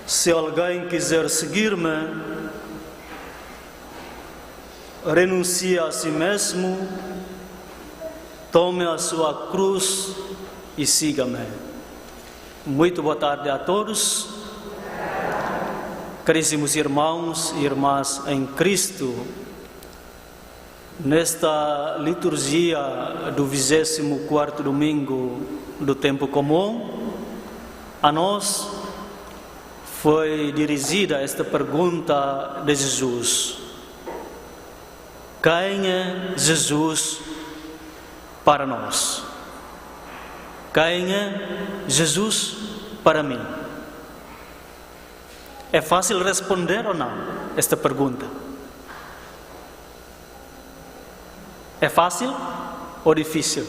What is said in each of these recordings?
Se alguém quiser seguir-me, renuncie a si mesmo, tome a sua cruz e siga-me. Muito boa tarde a todos. Caríssimos irmãos e irmãs em Cristo, nesta liturgia do 24º domingo do tempo comum, a nós foi dirigida esta pergunta de Jesus: quem é Jesus para nós? Quem é Jesus para mim? É fácil responder ou não esta pergunta? É fácil ou difícil?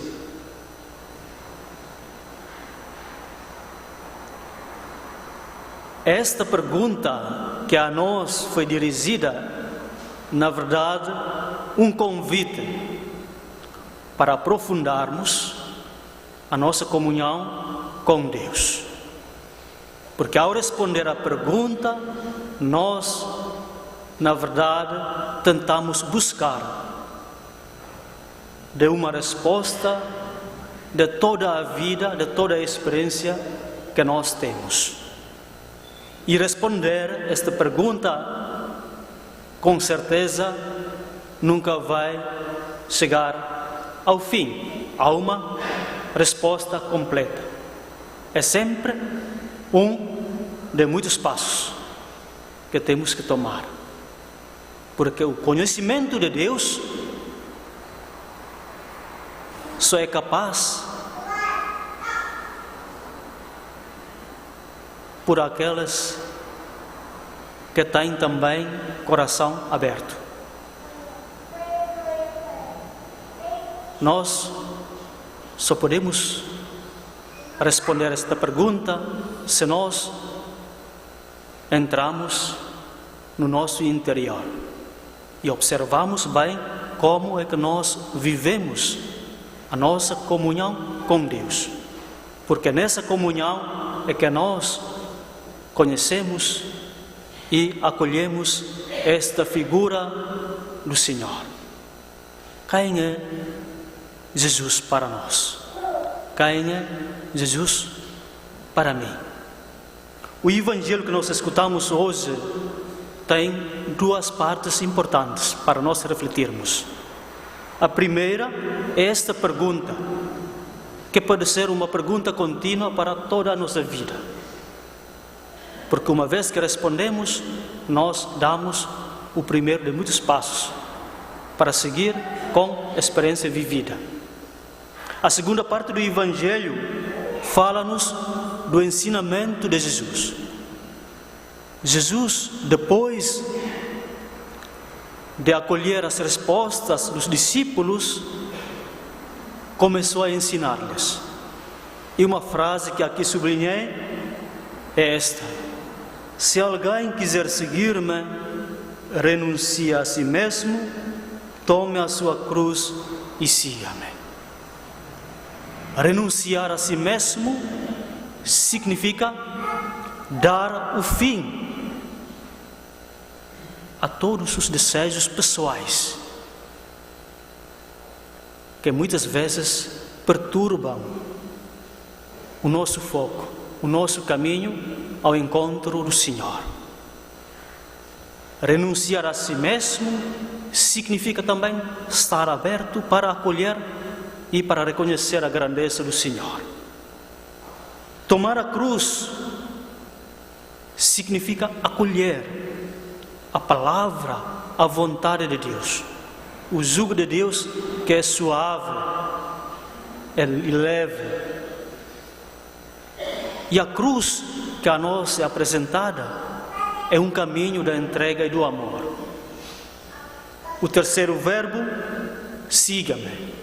Esta pergunta que a nós foi dirigida, na verdade, um convite para aprofundarmos a nossa comunhão com Deus. Porque ao responder à pergunta, nós, na verdade, tentamos buscar de uma resposta de toda a vida, de toda a experiência que nós temos. E responder esta pergunta, com certeza, nunca vai chegar ao fim, a uma resposta completa. É sempre um de muitos passos que temos que tomar. Porque o conhecimento de Deus só é capaz por aquelas que têm também coração aberto. Nós só podemos responder esta pergunta se nós entramos no nosso interior e observamos bem como é que nós vivemos a nossa comunhão com Deus. Porque nessa comunhão é que nós conhecemos e acolhemos esta figura do Senhor. Quem é Jesus para nós? Quem é Jesus para mim? O Evangelho que nós escutamos hoje tem duas partes importantes para nós refletirmos. A primeira é esta pergunta, que pode ser uma pergunta contínua para toda a nossa vida. Porque uma vez que respondemos, nós damos o primeiro de muitos passos para seguir com a experiência vivida. A segunda parte do Evangelho fala-nos do ensinamento de Jesus. Jesus, depois de acolher as respostas dos discípulos, começou a ensinar-lhes. E uma frase que aqui sublinhei é esta: se alguém quiser seguir-me, renuncie a si mesmo, tome a sua cruz e siga-me. Renunciar a si mesmo significa dar o fim a todos os desejos pessoais que muitas vezes perturbam o nosso foco, o nosso caminho ao encontro do Senhor. Renunciar a si mesmo significa também estar aberto para acolher e para reconhecer a grandeza do Senhor. Tomar a cruz significa acolher a palavra, a vontade de Deus. O jugo de Deus que é suave, é leve. E a cruz que a nós é apresentada é um caminho da entrega e do amor. O terceiro verbo, siga-me.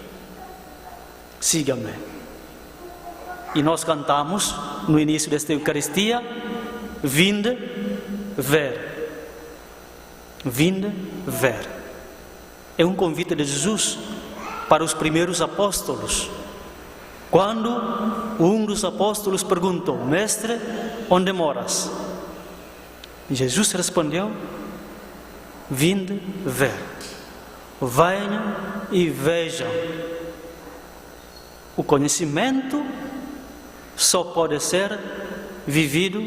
Siga-me. E nós cantamos no início desta Eucaristia: vinde, ver. Vinde, ver. É um convite de Jesus para os primeiros apóstolos. Quando um dos apóstolos perguntou: Mestre, onde moras? Jesus respondeu: vinde ver. Venham e vejam. O conhecimento só pode ser vivido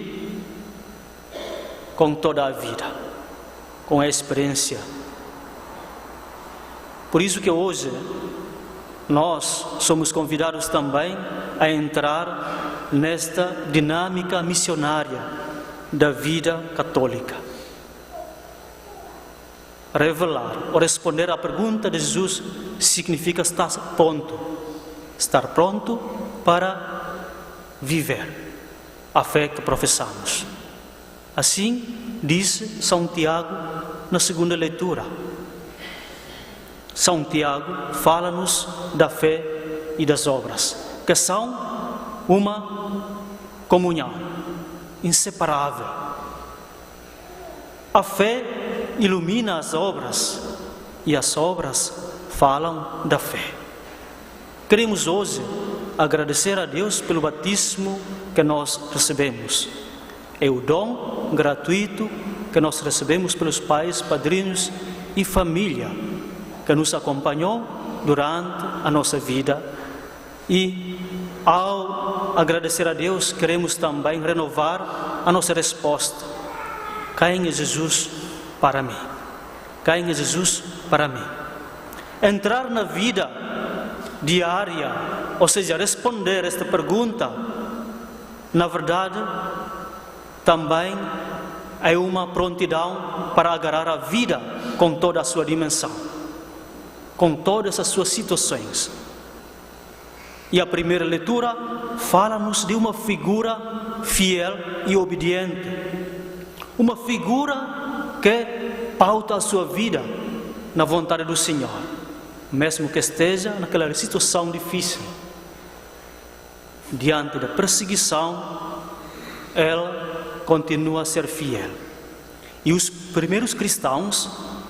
com toda a vida, com a experiência. Por isso que hoje nós somos convidados também a entrar nesta dinâmica missionária da vida católica. Revelar ou responder à pergunta de Jesus significa estar pronto para viver a fé que professamos. Assim disse São Tiago na segunda leitura. São Tiago fala-nos da fé e das obras, que são uma comunhão inseparável. A fé ilumina as obras e as obras falam da fé. Queremos hoje agradecer a Deus pelo batismo que nós recebemos. É o dom gratuito que nós recebemos pelos pais, padrinhos e família que nos acompanhou durante a nossa vida. E ao agradecer a Deus, queremos também renovar a nossa resposta. Quem é Jesus para mim? Quem é Jesus para mim? Entrar na vida diária, ou seja, responder esta pergunta, na verdade, também é uma prontidão para agarrar a vida com toda a sua dimensão, com todas as suas situações. E a primeira leitura fala-nos de uma figura fiel e obediente, uma figura que pauta a sua vida na vontade do Senhor, mesmo que esteja naquela situação difícil. Diante da perseguição, ela continua a ser fiel. E os primeiros cristãos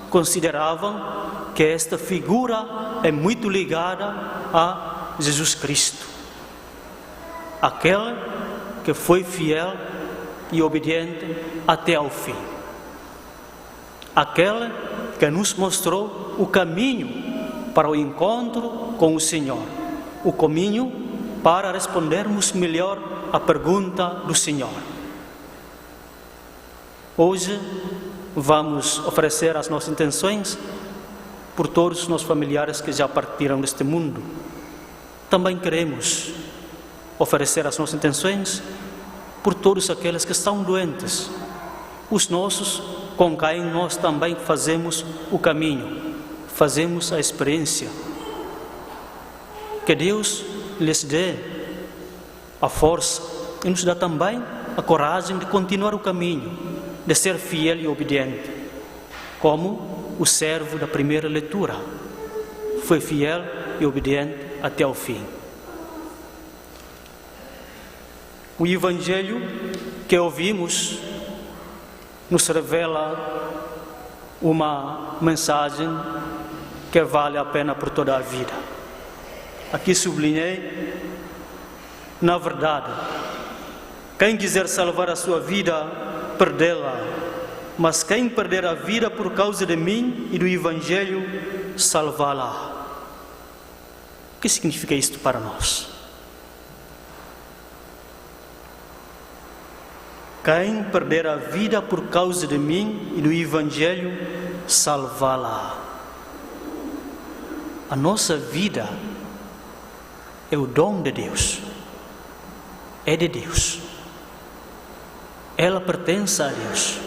consideravam que esta figura é muito ligada a Jesus Cristo, aquele que foi fiel e obediente até ao fim, aquele que nos mostrou o caminho para o encontro com o Senhor, o caminho para respondermos melhor à pergunta do Senhor. Hoje vamos oferecer as nossas intenções por todos os nossos familiares que já partiram deste mundo. Também queremos oferecer as nossas intenções por todos aqueles que estão doentes, os nossos com quem nós também fazemos o caminho, fazemos a experiência. Que Deus lhes dê a força e nos dá também a coragem de continuar o caminho, de ser fiel e obediente, como o servo da primeira leitura foi fiel e obediente até ao fim. O Evangelho que ouvimos nos revela uma mensagem que vale a pena por toda a vida. Aqui sublinhei, na verdade, quem quiser salvar a sua vida, perdê-la, mas quem perder a vida por causa de mim e do Evangelho, salvá-la. O que significa isto para nós? Quem perder a vida por causa de mim e do Evangelho, salvá-la. A nossa vida é o dom de Deus, é de Deus, ela pertence a Deus.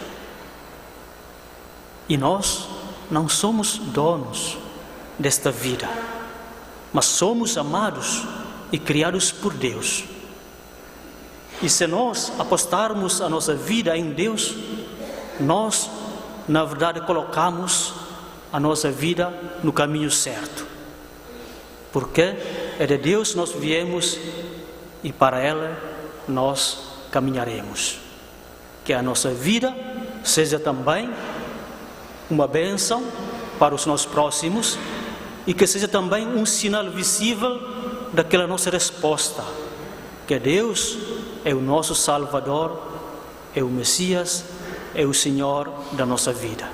E nós não somos donos desta vida, mas somos amados e criados por Deus. E se nós apostarmos a nossa vida em Deus, nós, na verdade, colocamos a nossa vida no caminho certo. Porque é de Deus nós viemos e para ela nós caminharemos. Que a nossa vida seja também uma bênção para os nossos próximos e que seja também um sinal visível daquela nossa resposta, que Deus é o nosso Salvador, é o Messias, é o Senhor da nossa vida.